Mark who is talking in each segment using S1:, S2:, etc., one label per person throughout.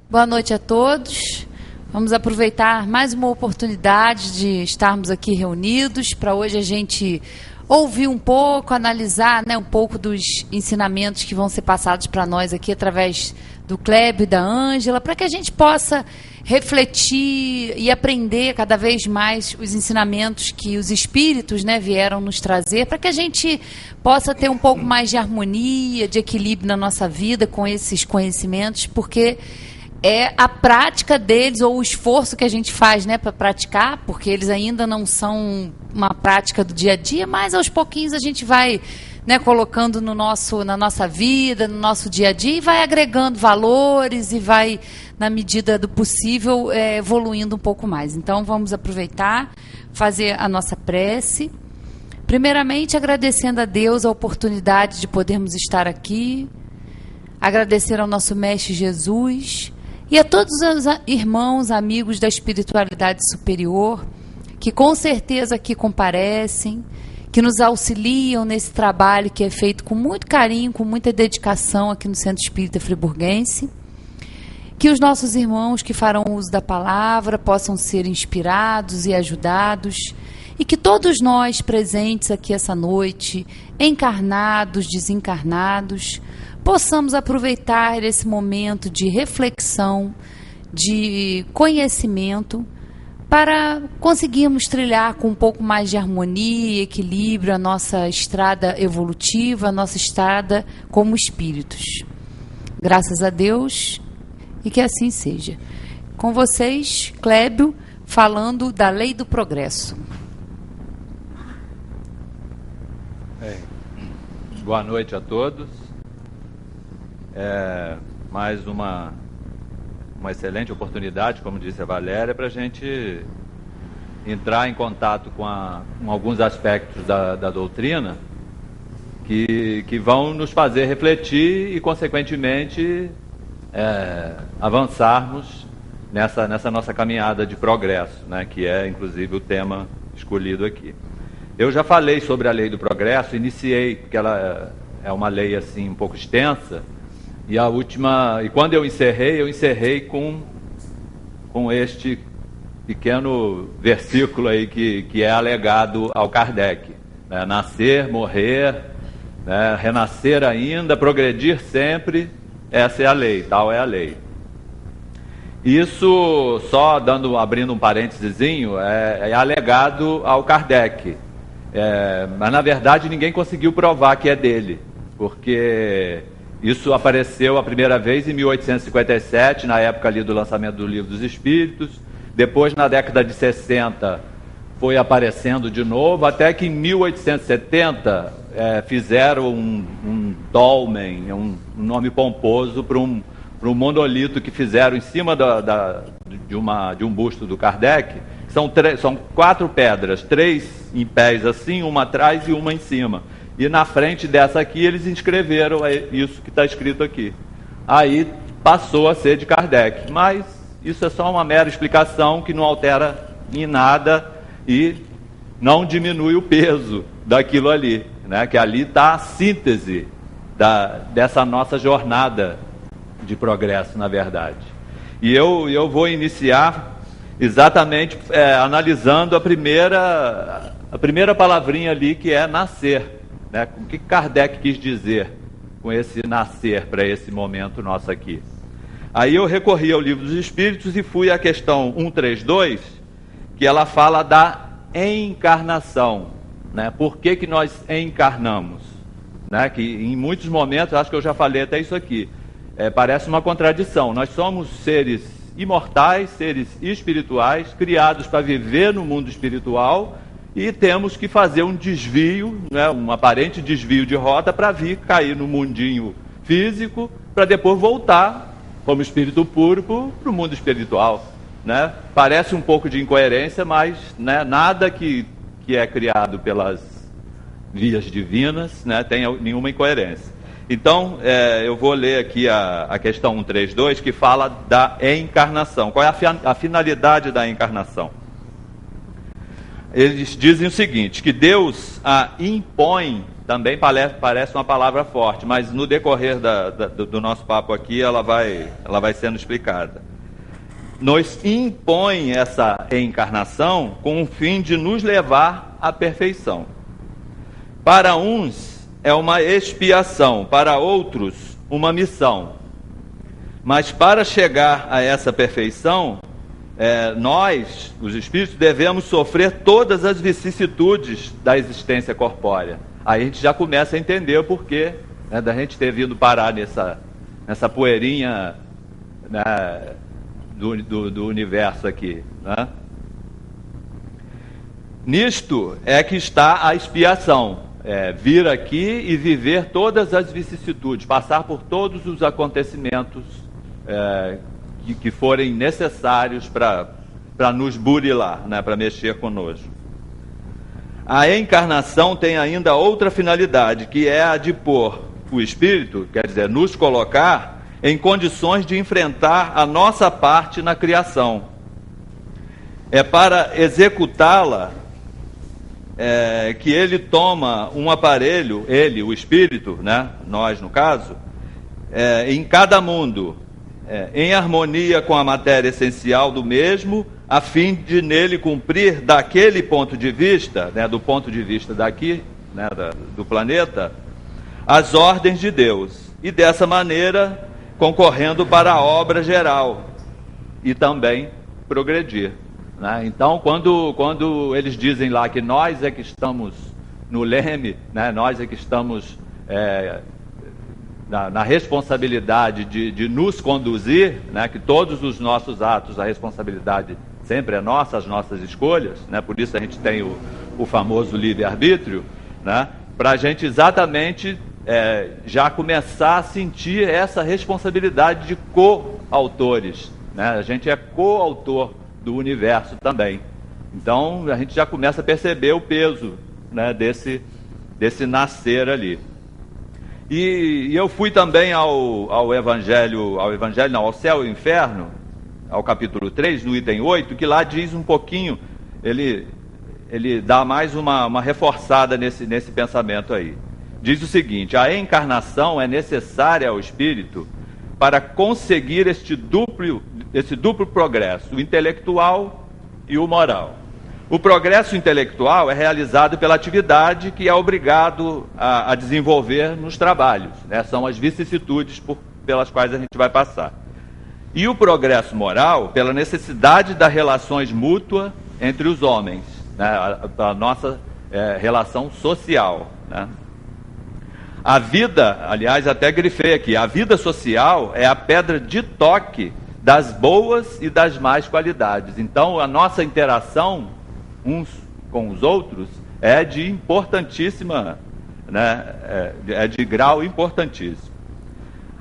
S1: Boa noite a todos. Vamos aproveitar mais uma oportunidade de estarmos aqui reunidos para hoje a gente ouvir um pouco, analisar, né, um pouco dos ensinamentos que vão ser passados para nós aqui através do Clébio e da Ângela, para que a gente possa refletir e aprender cada vez mais os ensinamentos que os espíritos, né, vieram nos trazer, para que a gente possa ter um pouco mais de harmonia, de equilíbrio na nossa vida com esses conhecimentos, porque é a prática deles, ou o esforço que a gente faz, né, para praticar, porque eles ainda não são uma prática do dia a dia, mas aos pouquinhos a gente vai, né, colocando na nossa vida, no nosso dia a dia, e vai agregando valores e vai, na medida do possível, evoluindo um pouco mais. Então, vamos aproveitar, fazer a nossa prece. Primeiramente, agradecendo a Deus a oportunidade de podermos estar aqui, agradecer ao nosso Mestre Jesus e a todos os irmãos, amigos da espiritualidade superior, que com certeza aqui comparecem, que nos auxiliam nesse trabalho que é feito com muito carinho, com muita dedicação aqui no Centro Espírita Friburguense. Que os nossos irmãos que farão uso da palavra possam ser inspirados e ajudados, e que todos nós presentes aqui essa noite, encarnados, desencarnados, possamos aproveitar esse momento de reflexão, de conhecimento, para conseguirmos trilhar com um pouco mais de harmonia e equilíbrio a nossa estrada evolutiva, a nossa estrada como espíritos. Graças a Deus, e que assim seja. Com vocês, Clébio, falando da lei do progresso.
S2: Boa noite a todos. Mais uma excelente oportunidade, como disse a Valéria, para a gente entrar em contato com alguns aspectos da doutrina que vão nos fazer refletir e, consequentemente, avançarmos nessa nossa caminhada de progresso, né, que é, inclusive, o tema escolhido aqui. Eu já falei sobre a lei do progresso, iniciei, porque ela é uma lei assim um pouco extensa, e quando eu encerrei com este pequeno versículo aí que é alegado ao Kardec, né? Nascer, morrer, né? Renascer ainda, progredir sempre, essa é a lei, tal é a lei. Isso, só abrindo um parêntesezinho, é alegado ao Kardec, mas na verdade ninguém conseguiu provar que é dele, porque isso apareceu a primeira vez em 1857, na época ali do lançamento do Livro dos Espíritos. Depois, na década de 60, foi aparecendo de novo, até que em 1870 fizeram um dolmen, um nome pomposo para um monolito que fizeram em cima de um busto do Kardec. São 4 pedras, 3 em pés assim, uma atrás e uma em cima. E na frente dessa aqui eles inscreveram isso que está escrito aqui. Aí passou a ser de Kardec. Mas isso é só uma mera explicação que não altera em nada e não diminui o peso daquilo ali, né? Que ali está a síntese dessa nossa jornada de progresso, na verdade. E eu vou iniciar exatamente analisando a primeira palavrinha ali, que é nascer. Né? O que Kardec quis dizer com esse nascer para esse momento nosso aqui? Aí eu recorri ao Livro dos Espíritos e fui à questão 132, que ela fala da encarnação, né? Por que nós encarnamos? Né? Que em muitos momentos, acho que eu já falei até isso aqui, parece uma contradição. Nós somos seres imortais, seres espirituais, criados para viver no mundo espiritual, e temos que fazer um desvio, né, um aparente desvio de rota para vir cair no mundinho físico, para depois voltar como espírito puro para o mundo espiritual. Né? Parece um pouco de incoerência, mas, né, nada que é criado pelas vias divinas, né, tem nenhuma incoerência. Então, eu vou ler aqui a questão 132, que fala da encarnação. Qual é a finalidade da encarnação? Eles dizem o seguinte, que Deus a impõe também parece uma palavra forte, mas no decorrer do nosso papo aqui ela vai sendo explicada. Nos impõe essa encarnação com o fim de nos levar à perfeição. Para uns é uma expiação, para outros uma missão. Mas para chegar a essa perfeição, nós, os espíritos, devemos sofrer todas as vicissitudes da existência corpórea. Aí a gente já começa a entender o porquê, né, da gente ter vindo parar nessa poeirinha, né, do universo aqui, né? Nisto é que está a expiação, vir aqui e viver todas as vicissitudes, passar por todos os acontecimentos que forem necessários para nos burilar, né, para mexer conosco. A encarnação tem ainda outra finalidade, que é a de pôr o espírito, quer dizer, nos colocar em condições de enfrentar a nossa parte na criação. É para executá-la que ele toma um aparelho, ele, o espírito, né, nós no caso, em cada mundo, em harmonia com a matéria essencial do mesmo, a fim de nele cumprir daquele ponto de vista, né, do ponto de vista daqui, né, do planeta, as ordens de Deus, e dessa maneira concorrendo para a obra geral e também progredir, né? Então, quando eles dizem lá que nós é que estamos no leme, né, nós é que estamos na responsabilidade de nos conduzir, né, que todos os nossos atos, a responsabilidade sempre é nossa, as nossas escolhas, né, por isso a gente tem o famoso livre-arbítrio, né, para a gente exatamente já começar a sentir essa responsabilidade de coautores, né? A gente é coautor do universo também. Então a gente já começa a perceber o peso, né, desse nascer ali. E eu fui também ao Céu e Inferno, ao capítulo 3, no item 8, que lá diz um pouquinho, ele dá mais uma reforçada nesse pensamento aí. Diz o seguinte: a encarnação é necessária ao espírito para conseguir esse duplo progresso, o intelectual e o moral. O progresso intelectual é realizado pela atividade que é obrigado a desenvolver nos trabalhos, né? São as vicissitudes pelas quais a gente vai passar. E o progresso moral pela necessidade das relações mútuas entre os homens, né? A nossa relação social, né? A vida, aliás, até grifei aqui, a vida social é a pedra de toque das boas e das más qualidades. Então, a nossa interação uns com os outros é de importantíssima, né, de grau importantíssimo.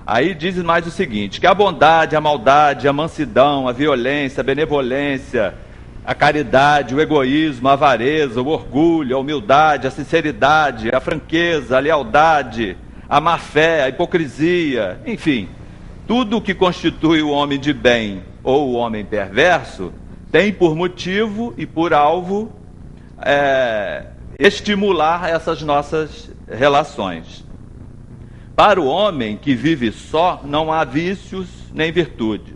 S2: Aí diz mais o seguinte, que a bondade, a maldade, a mansidão, a violência, a benevolência, a caridade, o egoísmo, a avareza, o orgulho, a humildade, a sinceridade, a franqueza, a lealdade, a má-fé, a hipocrisia, enfim, tudo o que constitui o homem de bem ou o homem perverso tem por motivo e por alvo estimular essas nossas relações. Para o homem que vive só, não há vícios nem virtudes.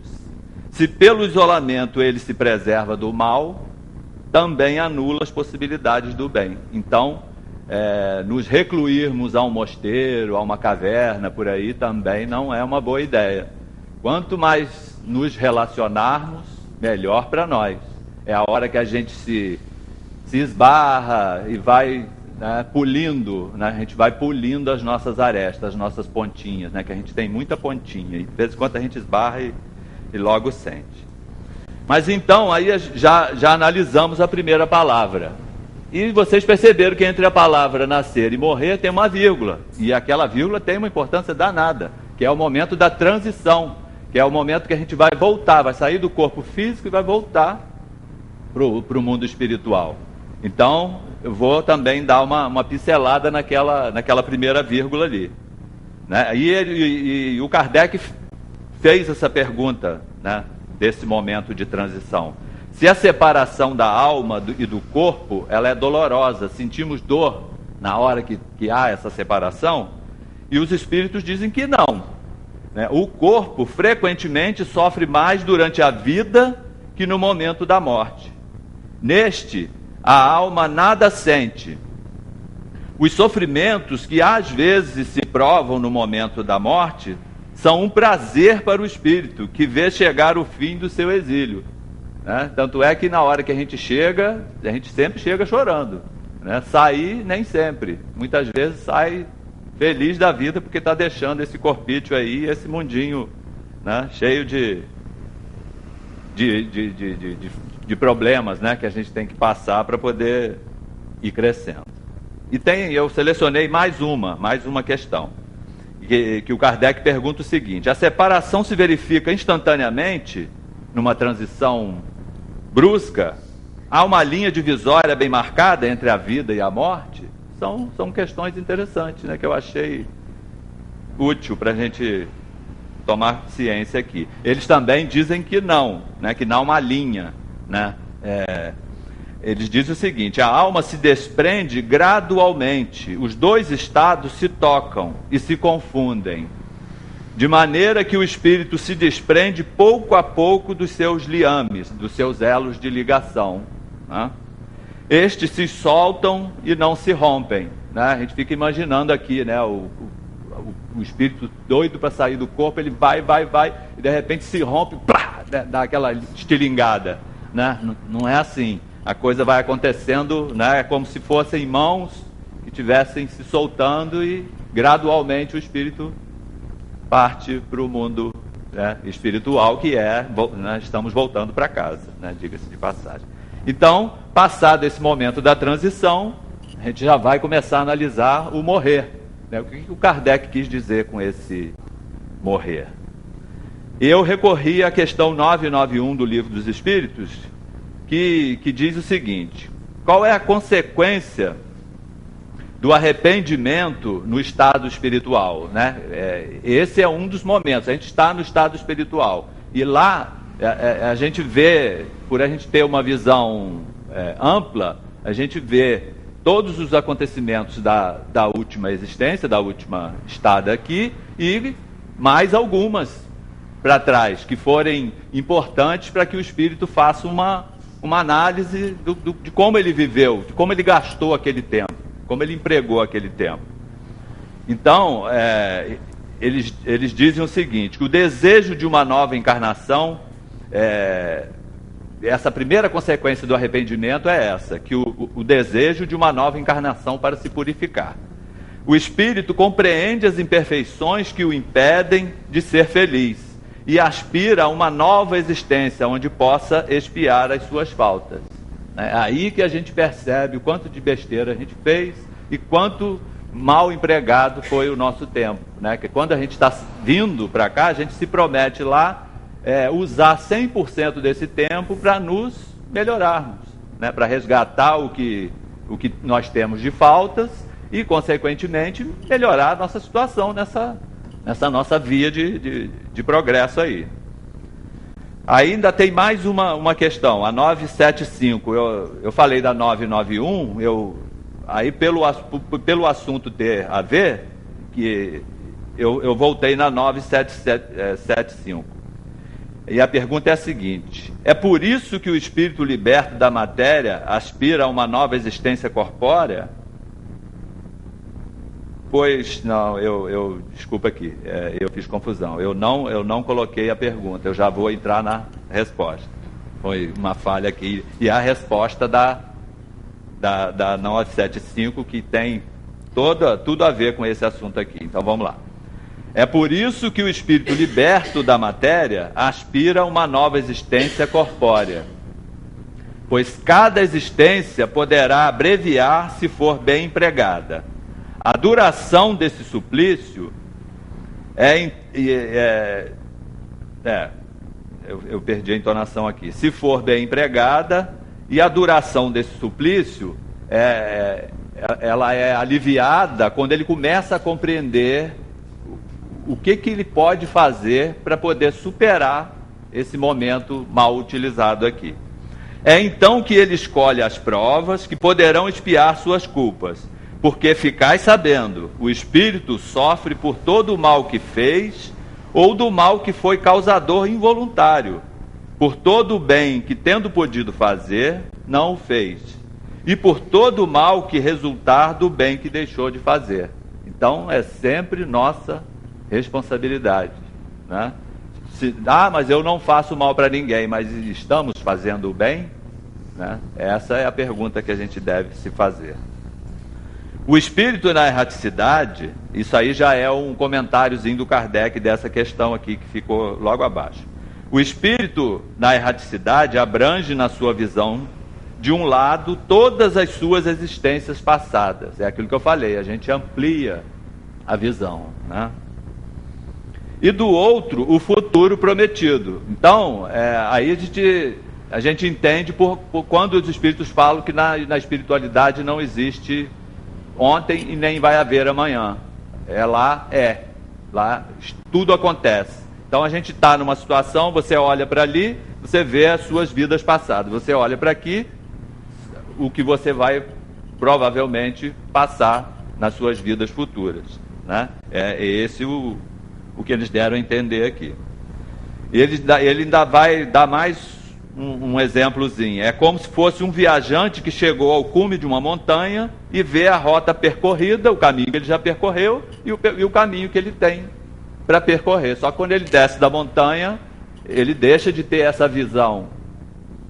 S2: Se pelo isolamento ele se preserva do mal, também anula as possibilidades do bem. Então, nos recluirmos a um mosteiro, a uma caverna, por aí, também não é uma boa ideia. Quanto mais nos relacionarmos, melhor para nós. É a hora que a gente se esbarra e vai, né, pulindo, né, a gente vai pulindo as nossas arestas, as nossas pontinhas, né, que a gente tem muita pontinha, e de vez em quando a gente esbarra e logo sente. Mas então, aí já analisamos a primeira palavra. E vocês perceberam que entre a palavra nascer e morrer tem uma vírgula. E aquela vírgula tem uma importância danada, que é o momento da transição, que é o momento que a gente vai voltar, vai sair do corpo físico e vai voltar para o mundo espiritual. Então, eu vou também dar uma pincelada naquela primeira vírgula ali, né? E o Kardec fez essa pergunta, né, desse momento de transição. Se a separação da alma e do corpo, ela é dolorosa, sentimos dor na hora que há essa separação, e os espíritos dizem que não, né? O corpo frequentemente sofre mais durante a vida que no momento da morte. Neste, a alma nada sente. Os sofrimentos que às vezes se provam no momento da morte são um prazer para o espírito, que vê chegar o fim do seu exílio, né? Tanto é que na hora que a gente chega, a gente sempre chega chorando, né? Sair nem sempre, muitas vezes sai feliz da vida porque está deixando esse corpício aí, esse mundinho, né? Cheio de problemas, né? Que a gente tem que passar para poder ir crescendo. E eu selecionei mais uma questão, que o Kardec pergunta o seguinte: a separação se verifica instantaneamente numa transição brusca? Há uma linha divisória bem marcada entre a vida e a morte? São questões interessantes, né, que eu achei útil para a gente tomar ciência aqui. Eles também dizem que não, né, que não há uma linha, né? Eles dizem o seguinte: a alma se desprende gradualmente, os dois estados se tocam e se confundem, de maneira que o espírito se desprende pouco a pouco dos seus liames, dos seus elos de ligação, né? Estes se soltam e não se rompem, né? A gente fica imaginando aqui, né, o espírito doido para sair do corpo, ele vai, e de repente se rompe, plá, dá aquela estilingada, né? Não é assim. A coisa vai acontecendo, né? É como se fossem mãos que estivessem se soltando e gradualmente o espírito parte para o mundo, né, espiritual, que nós estamos voltando para casa, né, diga-se de passagem. Então, passado esse momento da transição, a gente já vai começar a analisar o morrer, né? O que o Kardec quis dizer com esse morrer? Eu recorri à questão 991 do Livro dos Espíritos, que diz o seguinte: qual é a consequência do arrependimento no estado espiritual, né? Esse é um dos momentos. A gente está no estado espiritual e lá a gente vê, por a gente ter uma visão ampla, a gente vê todos os acontecimentos da última existência, da última estada aqui, e mais algumas para trás que forem importantes para que o espírito faça uma análise de como ele viveu, de como ele gastou aquele tempo, como ele empregou aquele tempo. Então, eles dizem o seguinte: que o desejo de uma nova encarnação, essa primeira consequência do arrependimento é essa, que o desejo de uma nova encarnação para se purificar. O espírito compreende as imperfeições que o impedem de ser feliz e aspira a uma nova existência onde possa expiar as suas faltas. É aí que a gente percebe o quanto de besteira a gente fez e quanto mal empregado foi o nosso tempo, né? Que quando a gente está vindo para cá, a gente se promete lá usar 100% desse tempo para nos melhorarmos, né? Para resgatar o que nós temos de faltas e, consequentemente, melhorar a nossa situação nessa nossa via de progresso aí. Ainda tem mais uma questão, a 975. Eu falei da 991, aí pelo assunto ter a ver, que eu voltei na 975. E a pergunta é a seguinte: é por isso que o espírito liberto da matéria aspira a uma nova existência corpórea? Pois, não, desculpa aqui, eu fiz confusão. Eu não coloquei a pergunta, eu já vou entrar na resposta. Foi uma falha aqui. E a resposta da 975, que tem tudo a ver com esse assunto aqui. Então, vamos lá. É por isso que o espírito liberto da matéria aspira a uma nova existência corpórea, pois cada existência poderá abreviar se for bem empregada. A duração desse suplício eu perdi a entonação aqui. Se for bem empregada, e a duração desse suplício ela é aliviada quando ele começa a compreender o que ele pode fazer para poder superar esse momento mal utilizado aqui. É então que ele escolhe as provas que poderão expiar suas culpas, Porque ficais sabendo, o espírito sofre por todo o mal que fez, ou do mal que foi causador involuntário, por todo o bem que, tendo podido fazer, não o fez, e por todo o mal que resultar do bem que deixou de fazer. Então, é sempre nossa responsabilidade, né? Mas eu não faço mal para ninguém, mas estamos fazendo o bem? Né? Essa é a pergunta que a gente deve se fazer. O espírito na erraticidade, isso aí já é um comentáriozinho do Kardec dessa questão aqui que ficou logo abaixo. O espírito na erraticidade abrange na sua visão, de um lado, todas as suas existências passadas. É aquilo que eu falei, a gente amplia a visão, né? E do outro, o futuro prometido. Então, aí a gente entende por quando os espíritos falam que na espiritualidade não existe ontem e nem vai haver amanhã. Lá tudo acontece. Então a gente está numa situação, você olha para ali, você vê as suas vidas passadas. Você olha para aqui, o que você vai provavelmente passar nas suas vidas futuras, né? É esse o que eles deram a entender aqui. Ele ainda vai dar mais um exemplozinho. É como se fosse um viajante que chegou ao cume de uma montanha e vê a rota percorrida, o caminho que ele já percorreu e o caminho que ele tem para percorrer. Só que quando ele desce da montanha, ele deixa de ter essa visão,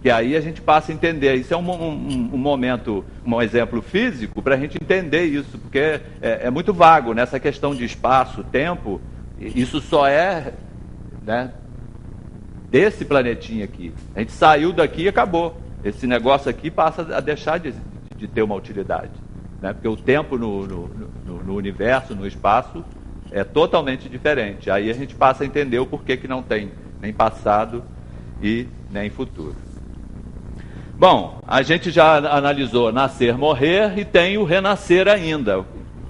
S2: que aí a gente passa a entender. Isso é um momento, um exemplo físico para a gente entender isso, porque é muito vago nessa questão de espaço, tempo. Isso só é, né, desse planetinha aqui. A gente saiu daqui e acabou. Esse negócio aqui passa a deixar de ter uma utilidade, né? Porque o tempo no universo, no espaço, é totalmente diferente. Aí a gente passa a entender o porquê que não tem nem passado e nem futuro. Bom, a gente já analisou nascer, morrer e tem o renascer ainda.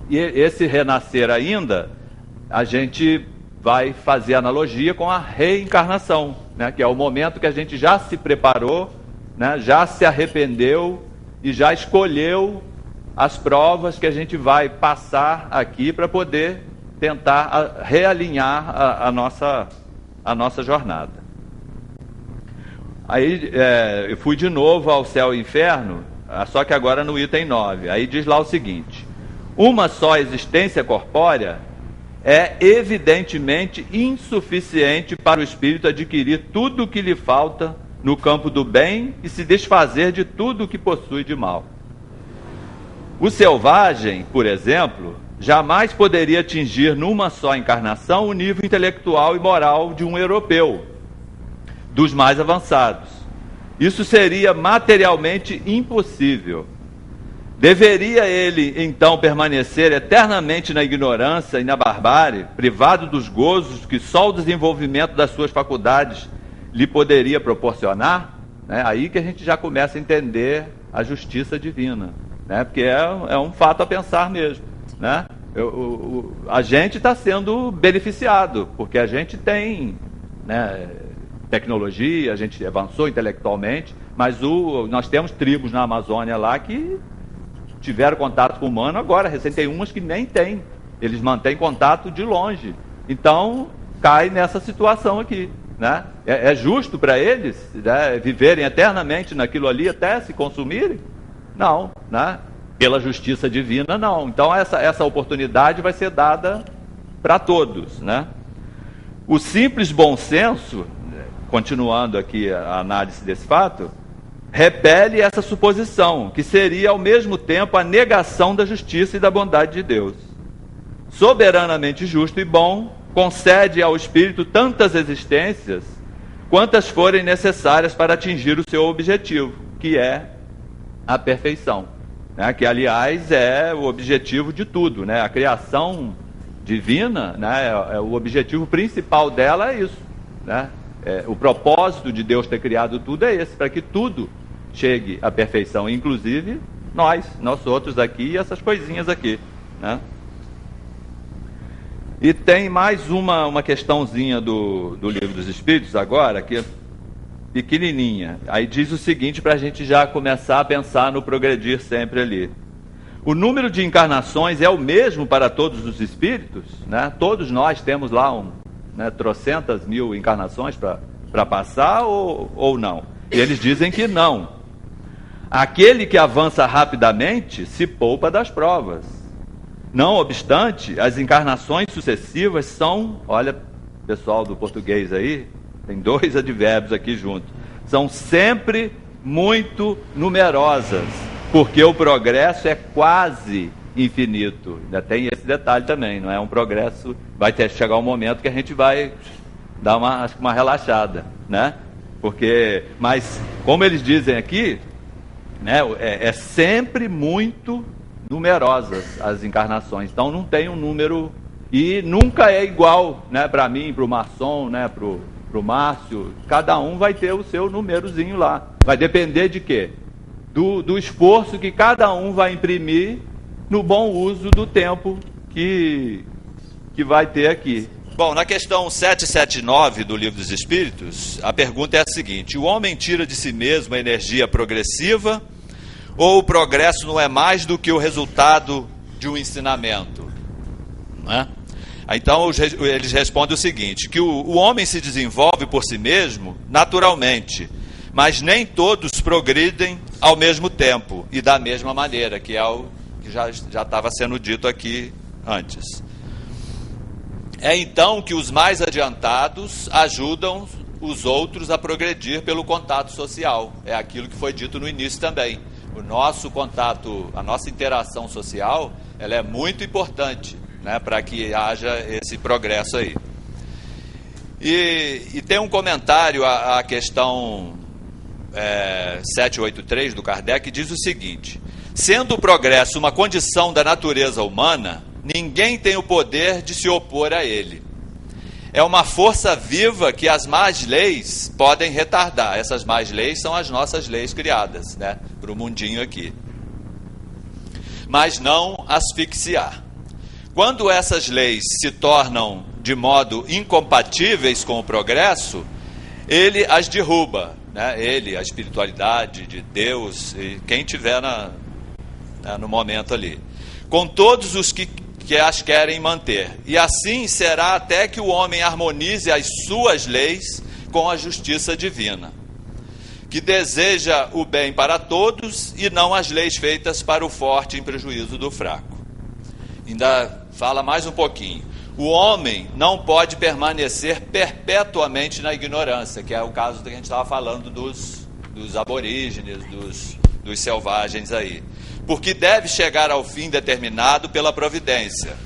S2: E esse renascer ainda, a gente vai fazer analogia com a reencarnação, né? Que é o momento que a gente já se preparou, né? Já se arrependeu e já escolheu as provas que a gente vai passar aqui para poder tentar realinhar a nossa jornada. Aí eu fui de novo ao céu e inferno, só que agora no item 9. Aí diz lá o seguinte: uma só existência corpórea é evidentemente insuficiente para o espírito adquirir tudo o que lhe falta no campo do bem e se desfazer de tudo o que possui de mal. O selvagem, por exemplo, jamais poderia atingir numa só encarnação o nível intelectual e moral de um europeu, dos mais avançados. Isso seria materialmente impossível. Deveria ele, então, permanecer eternamente na ignorância e na barbárie, privado dos gozos que só o desenvolvimento das suas faculdades lhe poderia proporcionar? Aí que a gente já começa a entender a justiça divina, né? Porque é um fato a pensar mesmo, né? A gente está sendo beneficiado, porque a gente tem, né, tecnologia, a gente avançou intelectualmente, mas nós temos tribos na Amazônia lá que tiveram contato com o humano agora, recém tem umas que nem tem, eles mantêm contato de longe, então cai nessa situação aqui, né? É justo para eles, né, viverem eternamente naquilo ali até se consumirem? Não, né? Pela justiça divina, não. Então essa oportunidade vai ser dada para todos, né? O simples bom senso, continuando aqui a análise desse fato, repele essa suposição, que seria ao mesmo tempo a negação da justiça e da bondade de Deus. Soberanamente justo e bom, concede ao espírito tantas existências quantas forem necessárias para atingir o seu objetivo, que é a perfeição, né? Que, aliás, é o objetivo de tudo, né? A criação divina, né? O objetivo principal dela é isso, né? O propósito de Deus ter criado tudo é esse, para que tudo chegue à perfeição, inclusive nós outros aqui e essas coisinhas aqui, né? E tem mais uma questãozinha do Livro dos Espíritos agora, que é pequenininha. Aí diz o seguinte, para a gente já começar a pensar no progredir sempre ali. O número de encarnações é o mesmo para todos os espíritos, né? Todos nós temos lá trocentas mil encarnações para passar ou não? E eles dizem que não. Aquele que avança rapidamente se poupa das provas. Não obstante, as encarnações sucessivas são, olha, pessoal do português aí, tem 2 advérbios aqui junto, são sempre muito numerosas, porque o progresso é quase infinito. Ainda tem esse detalhe também, não é um progresso, vai chegar um momento que a gente vai dar uma relaxada, né? Mas como eles dizem aqui, né, é sempre muito numerosas as encarnações, então não tem um número, e nunca é igual, né, para mim, para o Marçom, né, para o Márcio, cada um vai ter o seu númerozinho lá, vai depender de quê? Do esforço que cada um vai imprimir no bom uso do tempo que vai ter aqui.
S3: Bom, na questão 779 do Livro dos Espíritos, a pergunta é a seguinte: o homem tira de si mesmo a energia progressiva, ou o progresso não é mais do que o resultado de um ensinamento? Não é? Então eles respondem o seguinte, que o homem se desenvolve por si mesmo naturalmente, mas nem todos progridem ao mesmo tempo e da mesma maneira, que é o que já estava sendo dito aqui antes. É então que os mais adiantados ajudam os outros a progredir pelo contato social. É aquilo que foi dito no início também. O nosso contato, a nossa interação social, ela é muito importante, né, para que haja esse progresso aí. E tem um comentário à questão 783 do Kardec, que diz o seguinte: sendo o progresso uma condição da natureza humana, ninguém tem o poder de se opor a ele. É uma força viva que as más leis podem retardar. Essas más leis são as nossas leis criadas, né, para o mundinho aqui. Mas não asfixiar. Quando essas leis se tornam de modo incompatíveis com o progresso, ele as derruba, né? Ele, a espiritualidade de Deus, e quem tiver no momento ali, com todos os que as querem manter. E assim será até que o homem harmonize as suas leis com a justiça divina, que deseja o bem para todos e não as leis feitas para o forte em prejuízo do fraco. Ainda fala mais um pouquinho. O homem não pode permanecer perpetuamente na ignorância, que é o caso que a gente estava falando dos aborígenes, dos selvagens aí. Porque deve chegar ao fim determinado pela providência.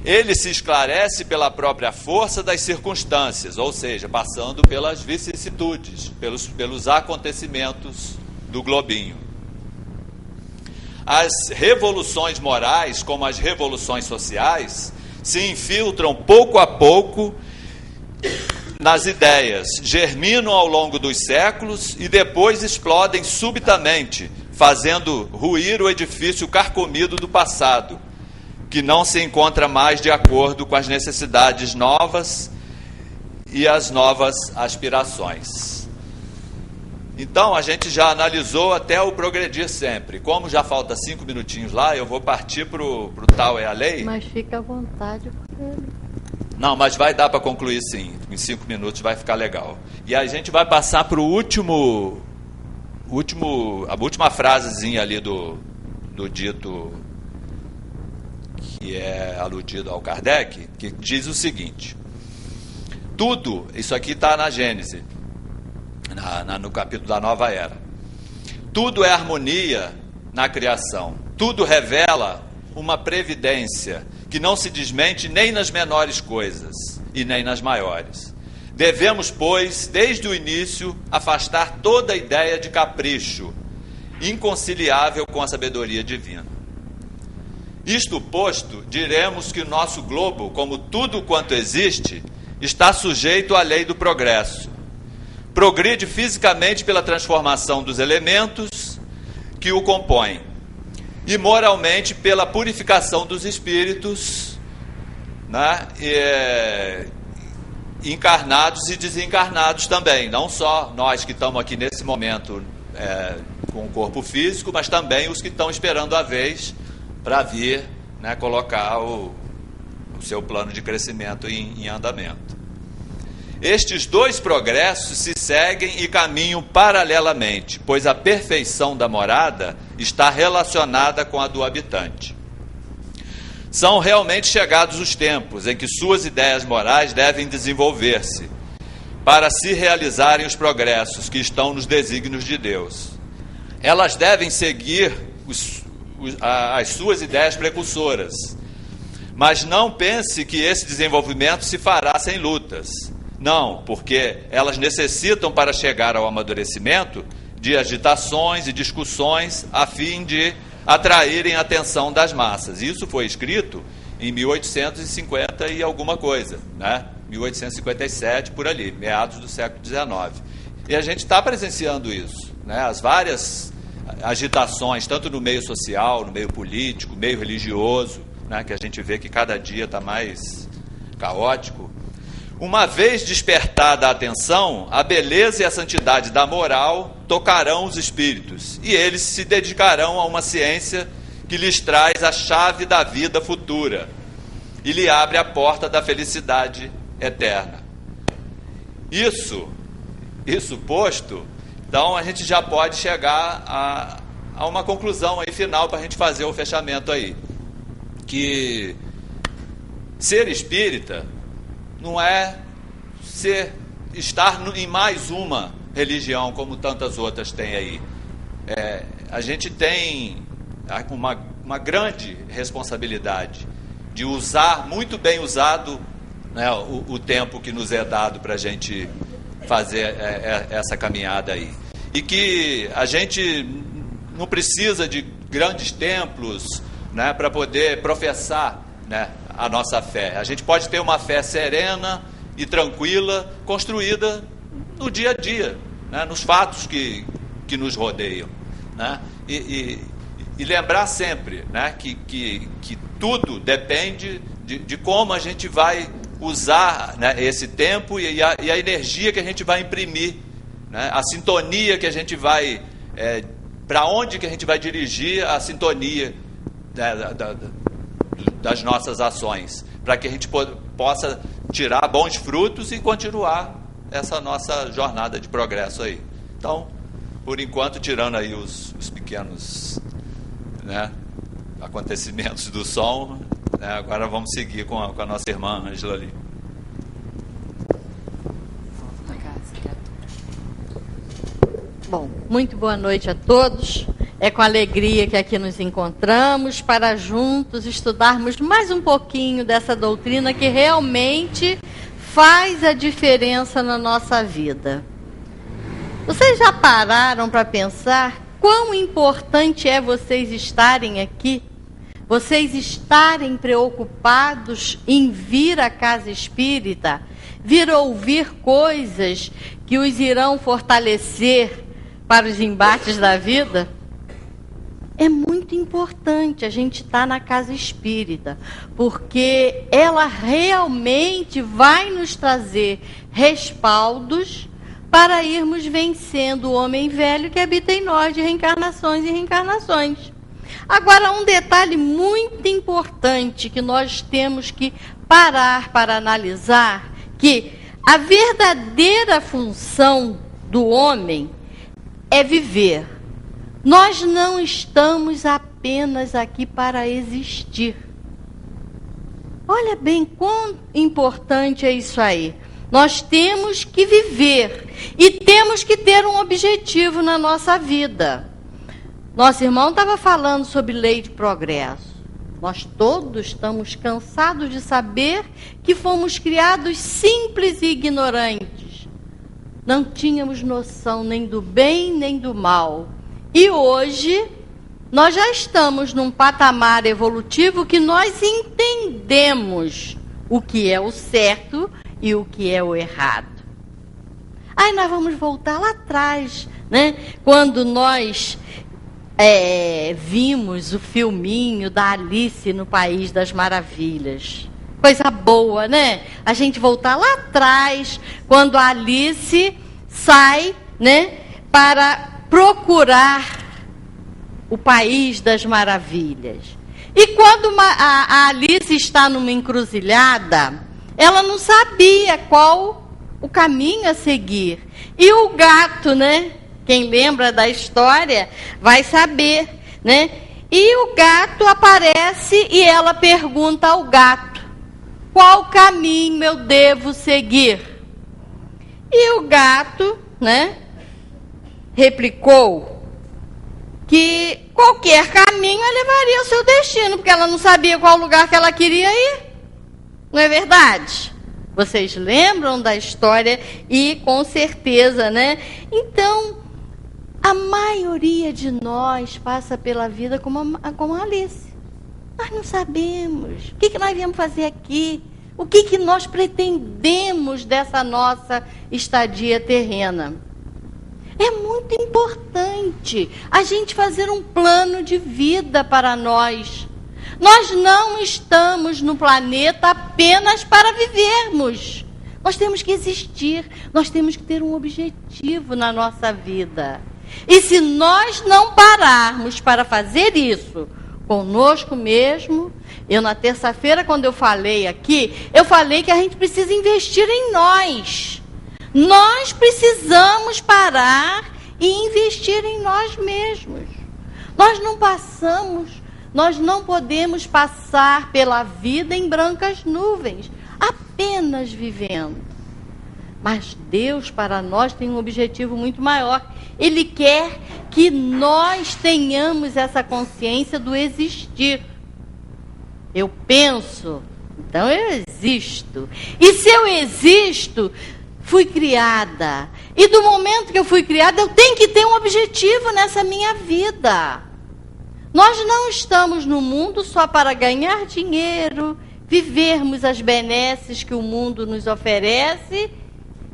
S3: Ele se esclarece pela própria força das circunstâncias, ou seja, passando pelas vicissitudes, pelos acontecimentos do globinho. As revoluções morais, como as revoluções sociais, se infiltram pouco a pouco nas ideias, germinam ao longo dos séculos e depois explodem subitamente, fazendo ruir o edifício carcomido do passado, que não se encontra mais de acordo com as necessidades novas e as novas aspirações. Então, a gente já analisou até o progredir sempre. Como já falta 5 minutinhos lá, eu vou partir para o tal é a lei.
S4: Mas fica à vontade.
S3: Não, mas vai dar para concluir sim. Em 5 minutos vai ficar legal. E a gente vai passar para a última frasezinha ali do dito que é aludido ao Kardec, que diz o seguinte: tudo, isso aqui está na Gênese, no capítulo da Nova Era, tudo é harmonia na criação, tudo revela uma previdência que não se desmente nem nas menores coisas e nem nas maiores. Devemos, pois, desde o início, afastar toda a ideia de capricho, inconciliável com a sabedoria divina. Isto posto, diremos que o nosso globo, como tudo quanto existe, está sujeito à lei do progresso. Progride fisicamente pela transformação dos elementos que o compõem, e moralmente pela purificação dos espíritos, né? Encarnados e desencarnados também, não só nós que estamos aqui nesse momento com o corpo físico, mas também os que estão esperando a vez para vir, né, colocar o seu plano de crescimento em andamento. Estes dois progressos se seguem e caminham paralelamente, pois a perfeição da morada está relacionada com a do habitante. São realmente chegados os tempos em que suas ideias morais devem desenvolver-se, para se realizarem os progressos que estão nos desígnios de Deus. Elas devem seguir as suas ideias precursoras, mas não pense que esse desenvolvimento se fará sem lutas. Não, porque elas necessitam, para chegar ao amadurecimento, de agitações e discussões a fim de atraírem a atenção das massas. Isso foi escrito em 1850 e alguma coisa, né? 1857, por ali, meados do século XIX. E a gente está presenciando isso, né? As várias agitações, tanto no meio social, no meio político, meio religioso, né? Que a gente vê que cada dia está mais caótico. Uma vez despertada a atenção, a beleza e a santidade da moral tocarão os espíritos, e eles se dedicarão a uma ciência que lhes traz a chave da vida futura e lhe abre a porta da felicidade eterna. Isso posto, então a gente já pode chegar a uma conclusão aí final para a gente fazer o fechamento aí, que ser espírita não é estar em mais uma religião como tantas outras tem aí. A gente tem uma grande responsabilidade de usar, muito bem usado, né, o tempo que nos é dado para a gente fazer essa caminhada aí. E que a gente não precisa de grandes templos, né, para poder professar, né, a nossa fé. A gente pode ter uma fé serena e tranquila, construída no dia a dia, né, nos fatos que nos rodeiam, né, e lembrar sempre, né, que tudo depende de como a gente vai usar, né, esse tempo e a energia que a gente vai imprimir, né, a sintonia que a gente vai, para onde que a gente vai dirigir a sintonia, né, das nossas ações, para que a gente possa tirar bons frutos e continuar essa nossa jornada de progresso aí. Então, por enquanto, tirando aí os pequenos, né, acontecimentos do som, né, agora vamos seguir com a nossa irmã Ângela ali.
S4: Bom, muito boa noite a todos. É com alegria que aqui nos encontramos para juntos estudarmos mais um pouquinho dessa doutrina que realmente faz a diferença na nossa vida. Vocês já pararam para pensar quão importante é vocês estarem aqui? Vocês estarem preocupados em vir à casa espírita, vir ouvir coisas que os irão fortalecer para os embates da vida? É muito importante a gente estar na casa espírita, porque ela realmente vai nos trazer respaldos para irmos vencendo o homem velho que habita em nós de reencarnações e reencarnações. Agora, um detalhe muito importante que nós temos que parar para analisar, que a verdadeira função do homem é viver. Nós não estamos apenas aqui para existir. Olha bem quão importante é isso aí. Nós temos que viver e temos que ter um objetivo na nossa vida. Nosso irmão estava falando sobre lei de progresso. Nós todos estamos cansados de saber que fomos criados simples e ignorantes. Não tínhamos noção nem do bem nem do mal. E hoje, nós já estamos num patamar evolutivo que nós entendemos o que é o certo e o que é o errado. Aí nós vamos voltar lá atrás, né? Quando nós vimos o filminho da Alice no País das Maravilhas. Coisa boa, né? A gente voltar lá atrás, quando a Alice sai, né, para procurar o país das maravilhas. E quando a Alice está numa encruzilhada, ela não sabia qual o caminho a seguir. E o gato, né? Quem lembra da história vai saber, né? E o gato aparece e ela pergunta ao gato: qual caminho eu devo seguir? E o gato, né, replicou que qualquer caminho a levaria ao seu destino, porque ela não sabia qual lugar que ela queria ir. Não é verdade? Vocês lembram da história e com certeza, né? Então, a maioria de nós passa pela vida como a Alice. Nós não sabemos o que nós viemos fazer aqui, o que nós pretendemos dessa nossa estadia terrena. É muito importante a gente fazer um plano de vida para nós. Nós não estamos no planeta apenas para vivermos. Nós temos que existir, nós temos que ter um objetivo na nossa vida. E se nós não pararmos para fazer isso conosco mesmo, eu na terça-feira, quando eu falei aqui, eu falei que a gente precisa investir em nós. Nós precisamos parar e investir em nós mesmos. Nós não podemos passar pela vida em brancas nuvens, apenas vivendo. Mas Deus para nós tem um objetivo muito maior. Ele quer que nós tenhamos essa consciência do existir. Eu penso, então eu existo. E se eu existo, fui criada. E do momento que eu fui criada, eu tenho que ter um objetivo nessa minha vida. Nós não estamos no mundo só para ganhar dinheiro, vivermos as benesses que o mundo nos oferece.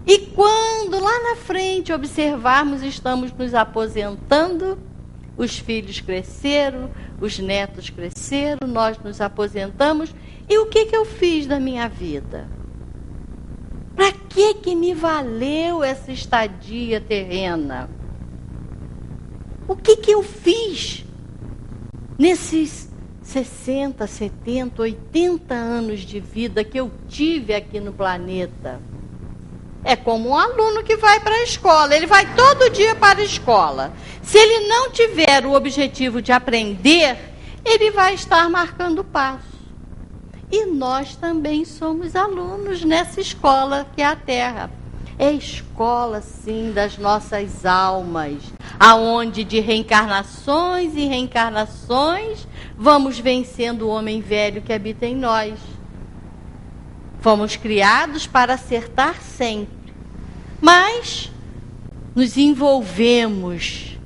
S4: E quando lá na frente observarmos, estamos nos aposentando, os filhos cresceram, os netos cresceram, nós nos aposentamos. E o que eu fiz da minha vida? Para que me valeu essa estadia terrena? O que eu fiz nesses 60, 70, 80 anos de vida que eu tive aqui no planeta? É como um aluno que vai para a escola. Ele vai todo dia para a escola. Se ele não tiver o objetivo de aprender, ele vai estar marcando passo. E nós também somos alunos nessa escola que é a Terra. É a escola, sim, das nossas almas, aonde de reencarnações e reencarnações vamos vencendo o homem velho que habita em nós. Fomos criados para acertar sempre, mas nos envolvemos,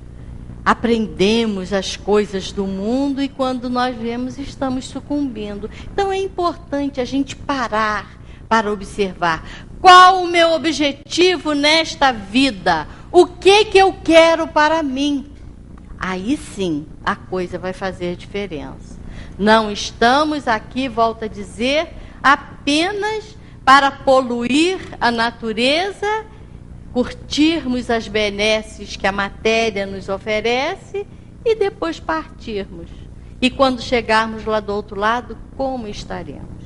S4: aprendemos as coisas do mundo e quando nós vemos estamos sucumbindo. Então é importante a gente parar para observar qual o meu objetivo nesta vida, o que eu quero para mim. Aí sim a coisa vai fazer diferença. Não estamos aqui, volto a dizer, apenas para poluir a natureza, curtirmos as benesses que a matéria nos oferece e depois partirmos. E quando chegarmos lá do outro lado, como estaremos?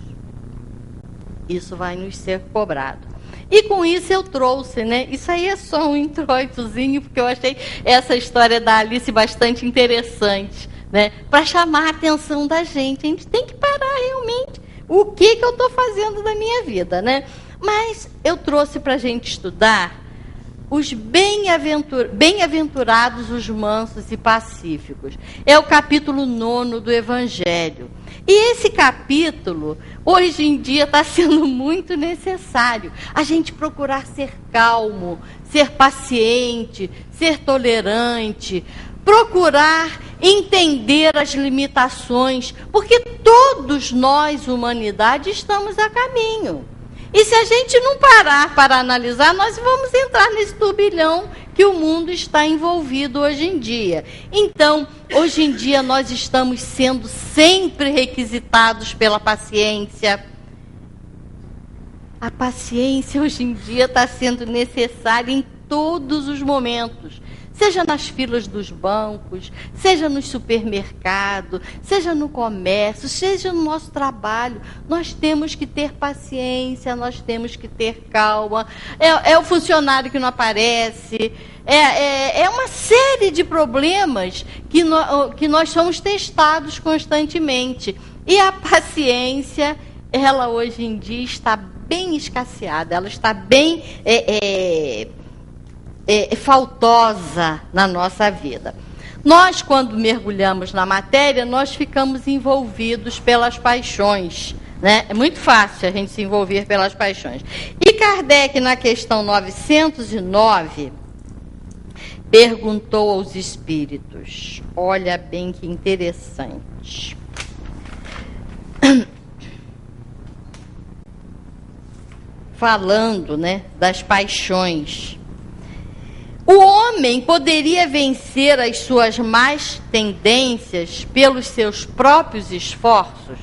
S4: Isso vai nos ser cobrado. E com isso eu trouxe, né? Isso aí é só um introitozinho, porque eu achei essa história da Alice bastante interessante, né? Para chamar a atenção da gente. A gente tem que parar realmente. O que eu estou fazendo da minha vida, né? Mas eu trouxe para a gente estudar os bem-aventurados, os mansos e pacíficos. É o capítulo 9 do Evangelho. E esse capítulo, hoje em dia, está sendo muito necessário. A gente procurar ser calmo, ser paciente, ser tolerante, procurar entender as limitações, porque todos nós, humanidade, estamos a caminho. E se a gente não parar para analisar, nós vamos entrar nesse turbilhão que o mundo está envolvido hoje em dia. Então, hoje em dia, nós estamos sendo sempre requisitados pela paciência. A paciência, hoje em dia, está sendo necessária em todos os momentos. Seja nas filas dos bancos, seja no supermercado, seja no comércio, seja no nosso trabalho. Nós temos que ter paciência, nós temos que ter calma. É o funcionário que não aparece, é uma série de problemas que nós somos testados constantemente. E a paciência, ela hoje em dia está bem escasseada, ela está bem faltosa na nossa vida. Nós, quando mergulhamos na matéria, nós ficamos envolvidos pelas paixões, né? É muito fácil a gente se envolver pelas paixões. E Kardec, na questão 909, perguntou aos espíritos, olha bem que interessante. Falando, né, das paixões. O homem poderia vencer as suas más tendências pelos seus próprios esforços?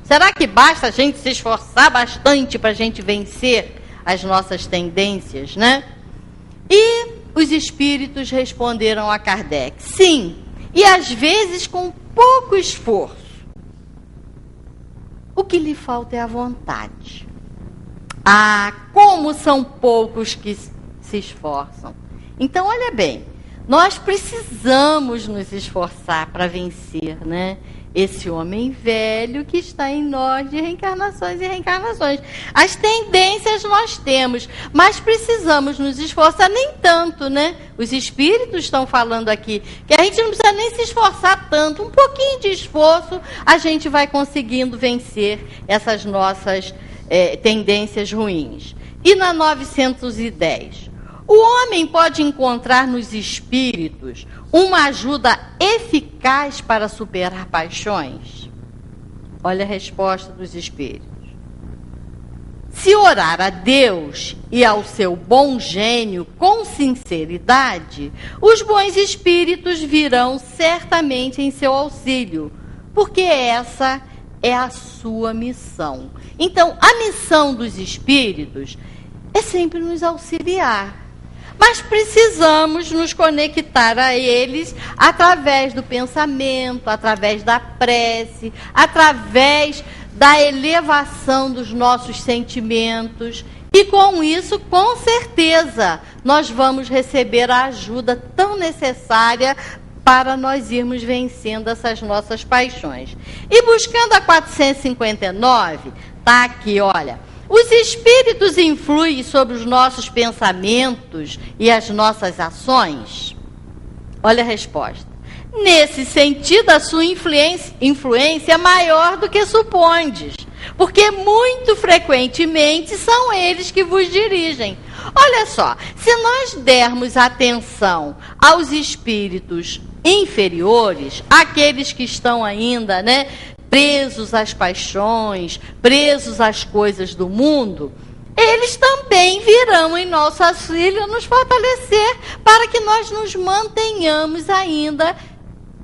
S4: Será que basta a gente se esforçar bastante para a gente vencer as nossas tendências, né? E os espíritos responderam a Kardec, sim, e às vezes com pouco esforço. O que lhe falta é a vontade. Ah, como são poucos que se esforçam. Então, olha bem, nós precisamos nos esforçar para vencer, né? Esse homem velho que está em nós de reencarnações e reencarnações. As tendências nós temos, mas precisamos nos esforçar nem tanto, né? Os espíritos estão falando aqui que a gente não precisa nem se esforçar tanto. Um pouquinho de esforço a gente vai conseguindo vencer essas nossas tendências ruins. E na 910? O homem pode encontrar nos espíritos uma ajuda eficaz para superar paixões? Olha a resposta dos espíritos. Se orar a Deus e ao seu bom gênio com sinceridade, os bons espíritos virão certamente em seu auxílio, porque essa é a sua missão. Então, a missão dos espíritos é sempre nos auxiliar. Mas precisamos nos conectar a eles através do pensamento, através da prece, através da elevação dos nossos sentimentos. E com isso, com certeza, nós vamos receber a ajuda tão necessária para nós irmos vencendo essas nossas paixões. E buscando a 459, está aqui, olha. Os espíritos influem sobre os nossos pensamentos e as nossas ações? Olha a resposta. Nesse sentido, a sua influência é maior do que supondes, porque muito frequentemente são eles que vos dirigem. Olha só, se nós dermos atenção aos espíritos inferiores, aqueles que estão ainda, né, presos às paixões, presos às coisas do mundo, eles também virão em nosso auxílio nos fortalecer para que nós nos mantenhamos ainda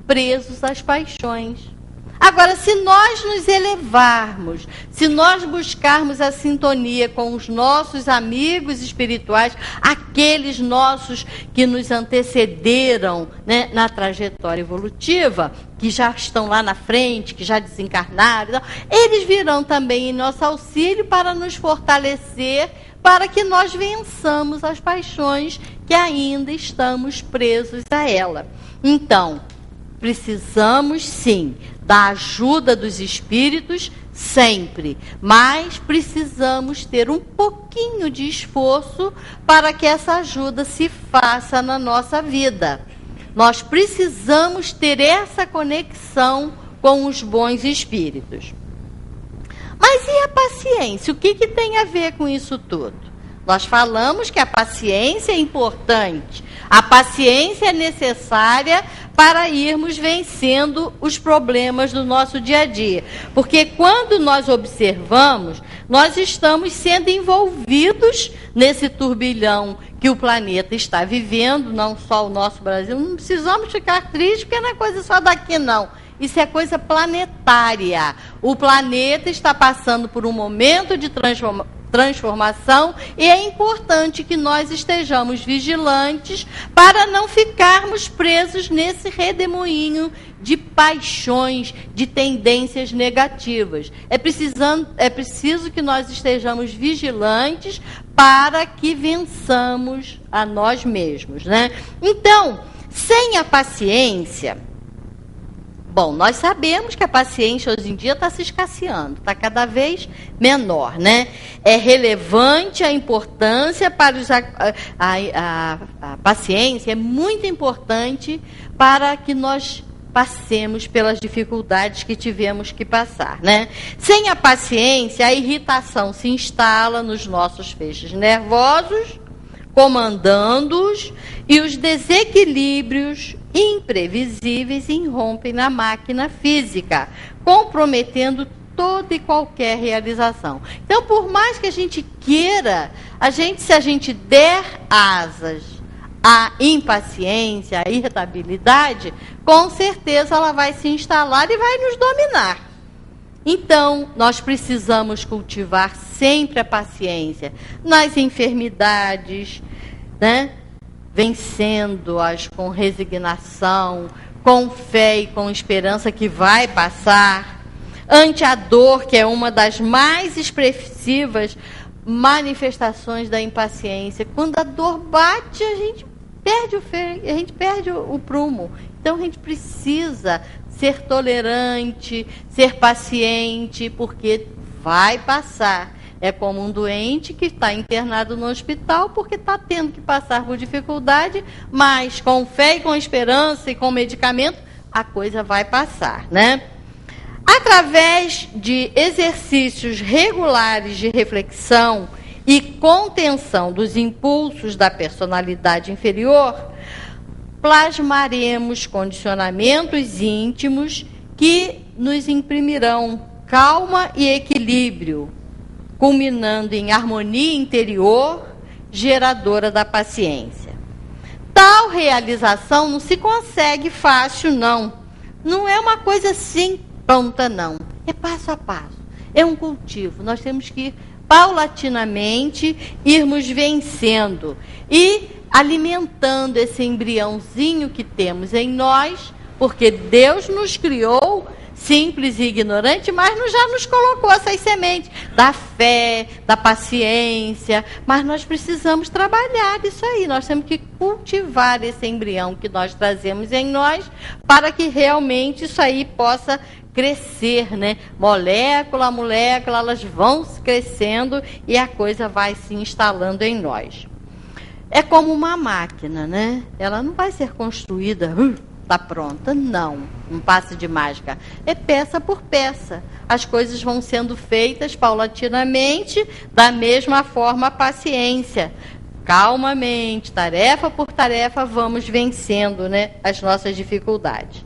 S4: presos às paixões. Agora, se nós nos elevarmos, se nós buscarmos a sintonia com os nossos amigos espirituais, aqueles nossos que nos antecederam, né, na trajetória evolutiva, que já estão lá na frente, que já desencarnaram, eles virão também em nosso auxílio para nos fortalecer, para que nós vençamos as paixões que ainda estamos presos a ela. Então, precisamos sim da ajuda dos espíritos sempre, mas precisamos ter um pouquinho de esforço para que essa ajuda se faça na nossa vida. Nós precisamos ter essa conexão com os bons espíritos. Mas e a paciência? O que tem a ver com isso tudo? Nós falamos que a paciência é importante. A paciência é necessária para irmos vencendo os problemas do nosso dia a dia. Porque quando nós observamos, nós estamos sendo envolvidos nesse turbilhão que o planeta está vivendo, não só o nosso Brasil. Não precisamos ficar tristes, porque não é coisa só daqui, não. Isso é coisa planetária. O planeta está passando por um momento de transformação, e é importante que nós estejamos vigilantes para não ficarmos presos nesse redemoinho de paixões, de tendências negativas. É preciso que nós estejamos vigilantes para que vençamos a nós mesmos, né? Então, sem a paciência, bom, nós sabemos que a paciência hoje em dia está se escasseando, está cada vez menor, né? É relevante a importância para a paciência, é muito importante para que nós passemos pelas dificuldades que tivemos que passar, né? Sem a paciência, a irritação se instala nos nossos feixes nervosos, comandando-os, e os desequilíbrios imprevisíveis irrompem na máquina física, comprometendo toda e qualquer realização. Então, por mais que a gente queira, se a gente der asas à impaciência, à irritabilidade, com certeza ela vai se instalar e vai nos dominar. Então, nós precisamos cultivar sempre a paciência nas enfermidades, né? Vencendo-as com resignação, com fé e com esperança que vai passar. Ante a dor, que é uma das mais expressivas manifestações da impaciência. Quando a dor bate, a gente perde o prumo. Então, a gente precisa ser tolerante, ser paciente, porque vai passar. É como um doente que está internado no hospital porque está tendo que passar por dificuldade, mas com fé e com esperança e com medicamento, a coisa vai passar, né? Através de exercícios regulares de reflexão e contenção dos impulsos da personalidade inferior, plasmaremos condicionamentos íntimos que nos imprimirão calma e equilíbrio, culminando em harmonia interior, geradora da paciência. Tal realização não se consegue fácil, não. Não é uma coisa assim pronta, não. É passo a passo. É um cultivo. Nós temos que, paulatinamente, irmos vencendo e alimentando esse embriãozinho que temos em nós, porque Deus nos criou simples e ignorante, mas já nos colocou essas sementes da fé, da paciência, mas nós precisamos trabalhar isso aí, nós temos que cultivar esse embrião que nós trazemos em nós, para que realmente isso aí possa crescer, né? Molécula a molécula, elas vão crescendo e a coisa vai se instalando em nós. É como uma máquina, né? Ela não vai ser construída, está pronta, não. Um passe de mágica. É peça por peça. As coisas vão sendo feitas paulatinamente, da mesma forma a paciência. Calmamente, tarefa por tarefa, vamos vencendo, né, as nossas dificuldades.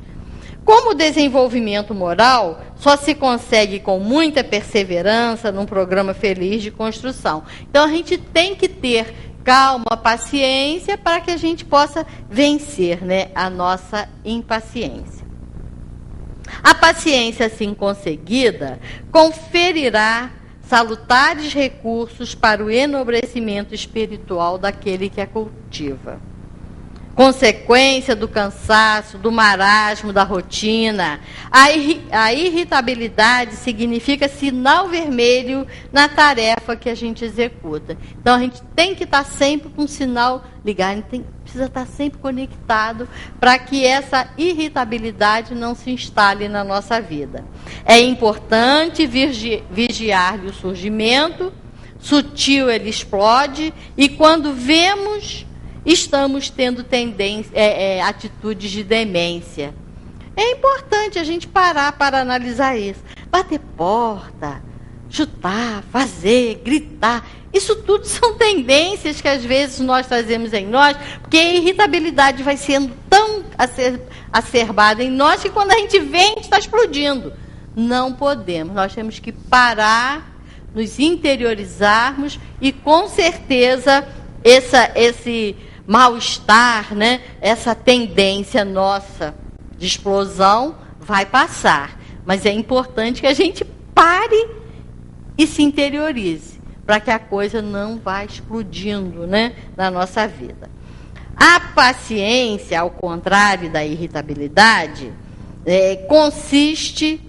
S4: Como o desenvolvimento moral só se consegue com muita perseverança num programa feliz de construção. Então, a gente tem que ter calma, paciência, para que a gente possa vencer, né, a nossa impaciência. A paciência, assim conseguida, conferirá salutares recursos para o enobrecimento espiritual daquele que a cultiva. Consequência do cansaço, do marasmo, da rotina. A irritabilidade significa sinal vermelho na tarefa que a gente executa. Então, a gente tem que estar sempre com o sinal ligado, a gente precisa estar sempre conectado para que essa irritabilidade não se instale na nossa vida. É importante vigiar-lhe o surgimento, sutil ele explode, e quando vemos, estamos tendo atitudes de demência. É importante a gente parar para analisar isso. Bater porta, chutar, fazer, gritar. Isso tudo são tendências que às vezes nós trazemos em nós, porque a irritabilidade vai sendo tão acerbada em nós que quando a gente vem, a gente está explodindo. Não podemos. Nós temos que parar, nos interiorizarmos e, com certeza, esse mal-estar, né, essa tendência nossa de explosão vai passar. Mas é importante que a gente pare e se interiorize. para que a coisa não vá explodindo, né, na nossa vida. A paciência, ao contrário da irritabilidade, resiste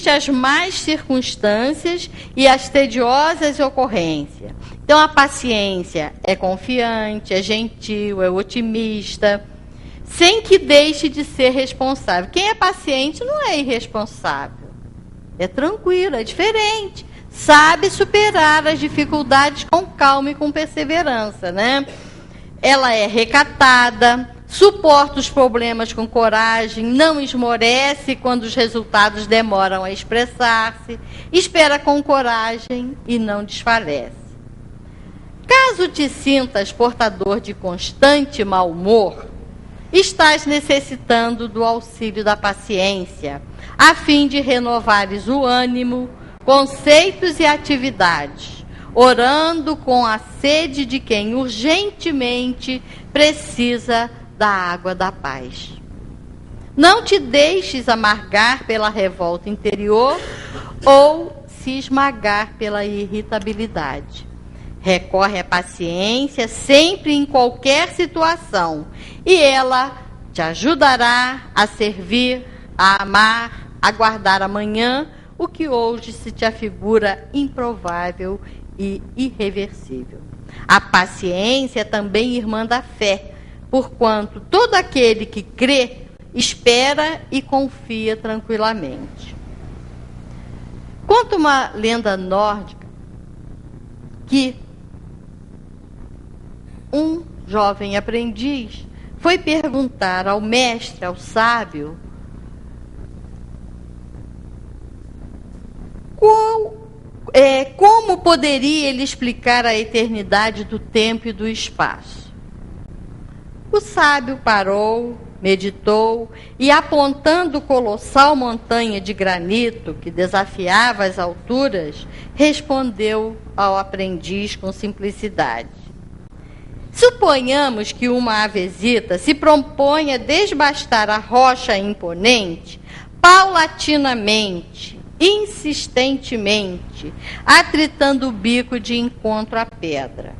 S4: às más circunstâncias e às tediosas ocorrências. Então, a paciência é confiante, é gentil, é otimista, sem que deixe de ser responsável. Quem é paciente não é irresponsável. É tranquilo, é diferente. Sabe superar as dificuldades com calma e com perseverança, né? Ela é recatada, suporta os problemas com coragem, não esmorece quando os resultados demoram a expressar-se, espera com coragem e não desfalece. Caso te sintas portador de constante mau humor, estás necessitando do auxílio da paciência, a fim de renovares o ânimo, conceitos e atividades, orando com a sede de quem urgentemente precisa da água da paz. Não te deixes amargar pela revolta interior ou se esmagar pela irritabilidade. Recorre à paciência sempre em qualquer situação e ela te ajudará a servir, a amar, a guardar amanhã o que hoje se te afigura improvável e irreversível. A paciência é também irmã da fé, porquanto todo aquele que crê, espera e confia tranquilamente. Conta uma lenda nórdica que um jovem aprendiz foi perguntar ao mestre, ao sábio, como poderia ele explicar a eternidade do tempo e do espaço. O sábio parou, meditou e, apontando colossal montanha de granito que desafiava as alturas, respondeu ao aprendiz com simplicidade. Suponhamos que uma avezita se propõe a desbastar a rocha imponente paulatinamente, insistentemente, atritando o bico de encontro à pedra.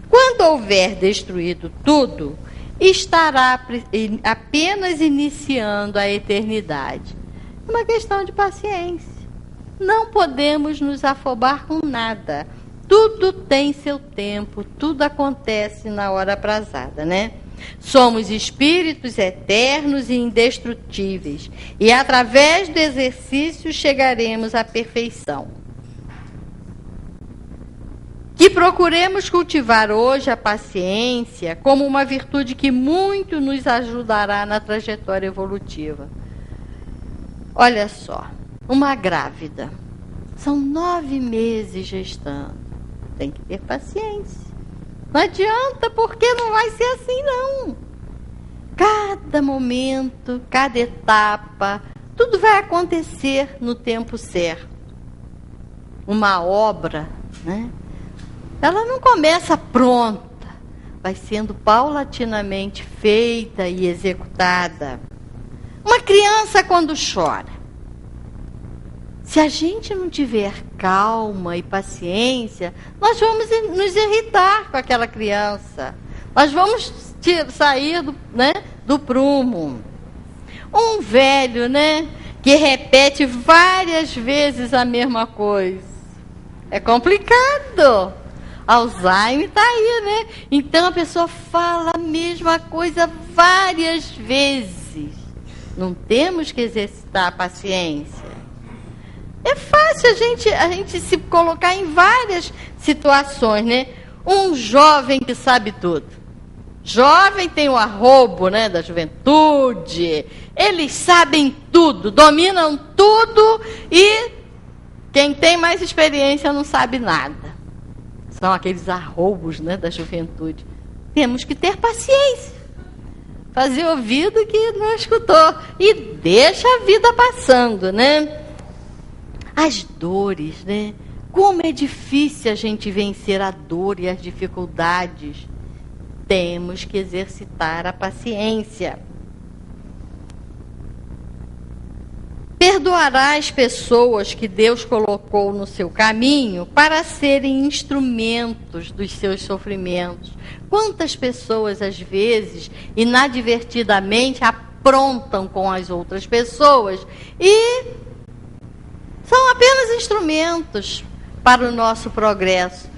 S4: Quando houver destruído tudo, estará apenas iniciando a eternidade. É uma questão de paciência. Não podemos nos afobar com nada. Tudo tem seu tempo, tudo acontece na hora aprazada, né? Somos espíritos eternos e indestrutíveis, e através do exercício chegaremos à perfeição. Que procuremos cultivar hoje a paciência como uma virtude que muito nos ajudará na trajetória evolutiva. Olha só, uma grávida, são 9 meses gestando, tem que ter paciência. Não adianta, porque não vai ser assim, não. Cada momento, cada etapa, tudo vai acontecer no tempo certo. Uma obra, né? Ela não começa pronta, vai sendo paulatinamente feita e executada. Uma criança quando chora, se a gente não tiver calma e paciência, nós vamos nos irritar com aquela criança. Nós vamos sair do prumo. Um velho, né, que repete várias vezes a mesma coisa. É complicado. Alzheimer está aí, né? Então a pessoa fala a mesma coisa várias vezes. Não temos que exercitar a paciência. É fácil a gente se colocar em várias situações, né? Um jovem que sabe tudo. Jovem tem o arrobo, né, da juventude. Eles sabem tudo, dominam tudo e quem tem mais experiência não sabe nada. São aqueles arrobos, né, da juventude. Temos que ter paciência. Fazer ouvido que não escutou. E deixa a vida passando, né? As dores, né? Como é difícil a gente vencer a dor e as dificuldades. Temos que exercitar a paciência. Perdoará as pessoas que Deus colocou no seu caminho para serem instrumentos dos seus sofrimentos. Quantas pessoas, às vezes, inadvertidamente, aprontam com as outras pessoas e são apenas instrumentos para o nosso progresso.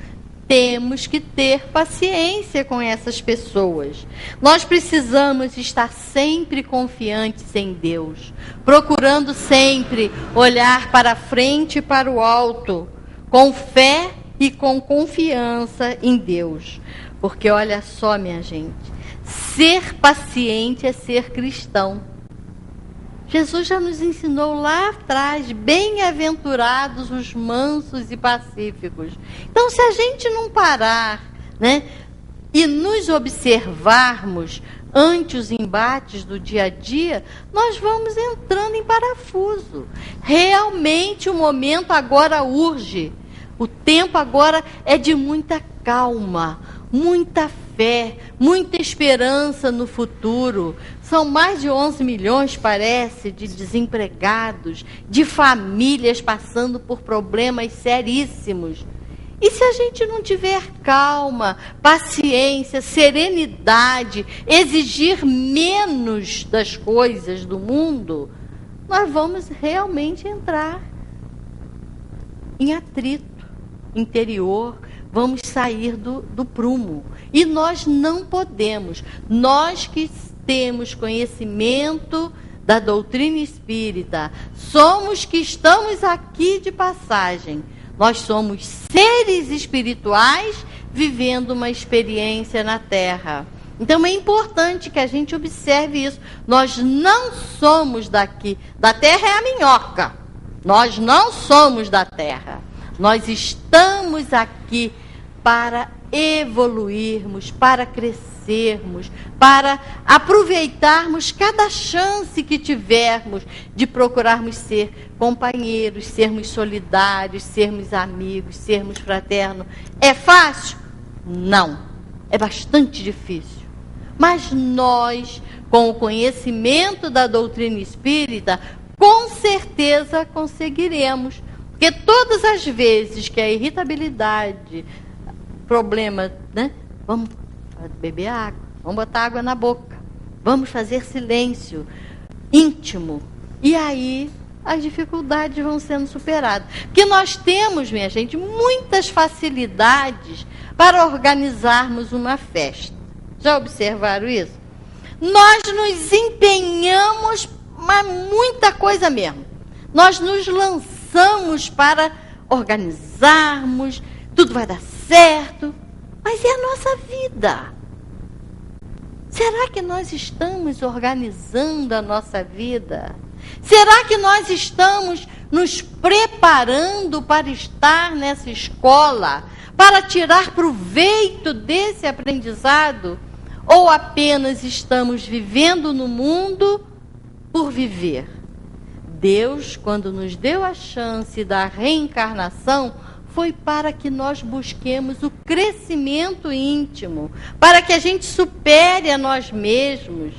S4: Temos que ter paciência com essas pessoas. Nós precisamos estar sempre confiantes em Deus, procurando sempre olhar para frente e para o alto, com fé e com confiança em Deus. Porque olha só, minha gente, ser paciente é ser cristão. Jesus já nos ensinou lá atrás, bem-aventurados os mansos e pacíficos. Então, se a gente não parar, né, e nos observarmos ante os embates do dia a dia, nós vamos entrando em parafuso. Realmente o momento agora urge. O tempo agora é de muita calma, muita fé, muita esperança no futuro. São mais de 11 milhões, parece, de desempregados, de famílias passando por problemas seríssimos. E se a gente não tiver calma, paciência, serenidade, exigir menos das coisas do mundo, nós vamos realmente entrar em atrito interior, vamos sair do prumo. E nós não podemos. Nós que temos conhecimento da doutrina espírita, somos que estamos aqui de passagem. Nós somos seres espirituais vivendo uma experiência na Terra. Então é importante que a gente observe isso. Nós não somos daqui. Da Terra é a minhoca. Nós não somos da Terra. Nós estamos aqui para evoluirmos, para crescermos, para aproveitarmos cada chance que tivermos de procurarmos ser companheiros, sermos solidários, sermos amigos, sermos fraternos. É fácil? Não. É bastante difícil. Mas nós, com o conhecimento da doutrina espírita, com certeza conseguiremos. Porque todas as vezes que a irritabilidade, problema, né? Vamos beber água, vamos botar água na boca, vamos fazer silêncio íntimo. E aí as dificuldades vão sendo superadas. Porque nós temos, minha gente, muitas facilidades para organizarmos uma festa. Já observaram isso? Nós nos empenhamos, mas muita coisa mesmo. Nós nos lançamos para organizarmos, tudo vai dar certo, mas é a nossa vida. Será que nós estamos organizando a nossa vida? Será que nós estamos nos preparando para estar nessa escola, para tirar proveito desse aprendizado? Ou apenas estamos vivendo no mundo por viver? Deus, quando nos deu a chance da reencarnação, foi para que nós busquemos o crescimento íntimo, para que a gente supere a nós mesmos.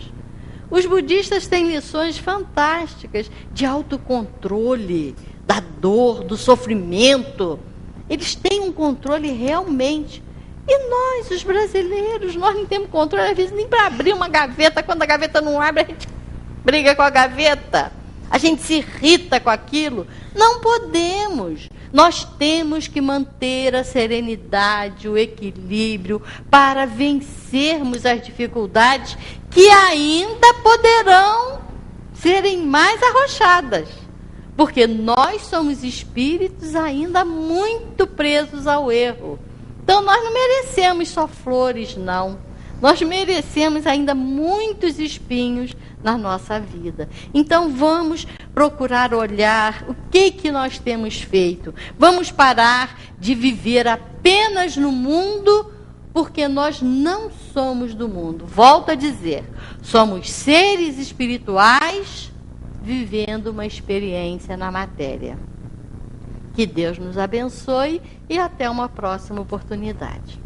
S4: Os budistas têm lições fantásticas de autocontrole, da dor, do sofrimento. Eles têm um controle realmente. E nós, os brasileiros, nós não temos controle, às vezes, nem para abrir uma gaveta. Quando a gaveta não abre, a gente briga com a gaveta. A gente se irrita com aquilo. Não podemos. Nós temos que manter a serenidade, o equilíbrio, para vencermos as dificuldades que ainda poderão serem mais arrochadas. Porque nós somos espíritos ainda muito presos ao erro. Então nós não merecemos só flores, não. Nós merecemos ainda muitos espinhos na nossa vida. Então vamos procurar olhar o que nós temos feito. Vamos parar de viver apenas no mundo, porque nós não somos do mundo. Volto a dizer, somos seres espirituais vivendo uma experiência na matéria. Que Deus nos abençoe e até uma próxima oportunidade.